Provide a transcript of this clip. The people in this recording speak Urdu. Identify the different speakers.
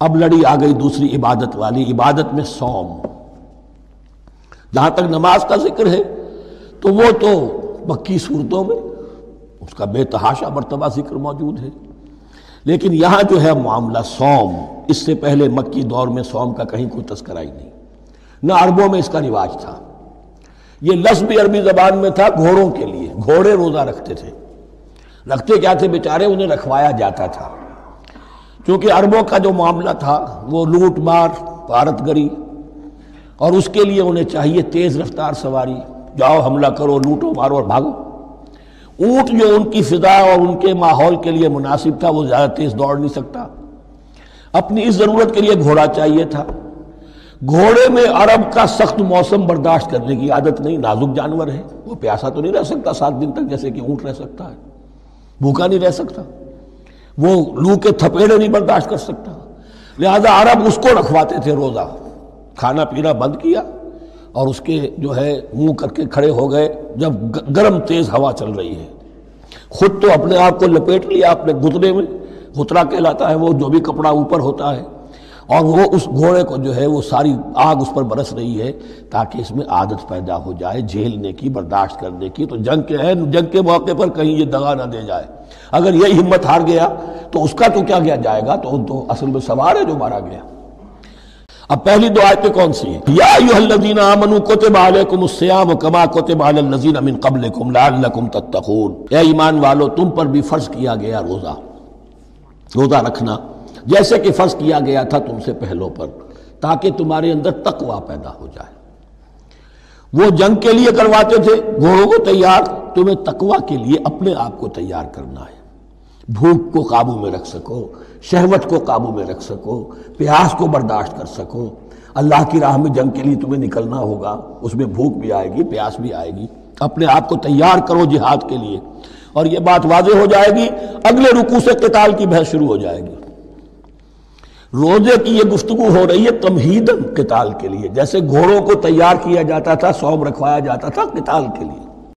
Speaker 1: اب لڑی آ گئی دوسری عبادت والی، عبادت میں صوم۔ جہاں تک نماز کا ذکر ہے تو وہ تو مکی صورتوں میں اس کا بے تحاشا مرتبہ ذکر موجود ہے، لیکن یہاں جو ہے معاملہ صوم، اس سے پہلے مکی دور میں صوم کا کہیں کوئی تذکرہ ہی نہیں، نہ عربوں میں اس کا رواج تھا۔ یہ لفظ بھی عربی زبان میں تھا گھوڑوں کے لیے، گھوڑے روزہ رکھتے تھے۔ رکھتے کیا تھے بیچارے؟ انہیں رکھوایا جاتا تھا، کیونکہ عربوں کا جو معاملہ تھا وہ لوٹ مار، غارت گری، اور اس کے لیے انہیں چاہیے تیز رفتار سواری، جاؤ حملہ کرو، لوٹو مارو اور بھاگو۔ اونٹ جو ان کی فضا اور ان کے ماحول کے لیے مناسب تھا وہ زیادہ تیز دوڑ نہیں سکتا، اپنی اس ضرورت کے لیے گھوڑا چاہیے تھا۔ گھوڑے میں عرب کا سخت موسم برداشت کرنے کی عادت نہیں، نازک جانور ہے، وہ پیاسا تو نہیں رہ سکتا 7 دن تک جیسے کہ اونٹ رہ سکتا ہے، بھوکا نہیں رہ سکتا، وہ لو کے تھپیڑے نہیں برداشت کر سکتا، لہذا عرب اس کو رکھواتے تھے روزہ۔ کھانا پینا بند کیا اور اس کے جو ہے منہ کر کے کھڑے ہو گئے جب گرم تیز ہوا چل رہی ہے، خود تو اپنے آپ کو لپیٹ لیا اپنے گھٹنے میں، غترہ کہلاتا ہے وہ جو بھی کپڑا اوپر ہوتا ہے، اور وہ اس گھوڑے کو جو ہے وہ ساری آگ اس پر برس رہی ہے تاکہ اس میں عادت پیدا ہو جائے جھیلنے کی، برداشت کرنے کی۔ تو جنگ کے موقع پر کہیں یہ دغا نہ دے جائے، اگر یہ ہمت ہار گیا تو اس کا تو کیا کیا جائے گا، تو اصل میں سوار ہے جو مارا گیا۔ اب پہلی دو آیتیں کون سی ہیں؟ یا ایھا الذین آمنوا کتب علیکم الصیام کما کتب علی الذین من قبلکم لعلکم تتقون، اے ایمان والو تم پر بھی فرض کیا گیا روزہ رکھنا جیسے کہ فرض کیا گیا تھا تم سے پہلوں پر، تاکہ تمہارے اندر تقوی پیدا ہو جائے۔ وہ جنگ کے لیے کرواتے تھے گھوڑوں کو تیار، تمہیں تقوی کے لیے اپنے آپ کو تیار کرنا ہے، بھوک کو قابو میں رکھ سکو، شہوت کو قابو میں رکھ سکو، پیاس کو برداشت کر سکو۔ اللہ کی راہ میں جنگ کے لیے تمہیں نکلنا ہوگا، اس میں بھوک بھی آئے گی، پیاس بھی آئے گی، اپنے آپ کو تیار کرو جہاد کے لیے۔ اور یہ بات واضح ہو جائے گی، اگلے رکوع سے قتال کی بحث شروع ہو جائے گی۔ روزے کی یہ گفتگو ہو رہی ہے تمہیداً قتال کے لیے، جیسے گھوڑوں کو تیار کیا جاتا تھا، صوم رکھوایا جاتا تھا قتال کے لیے۔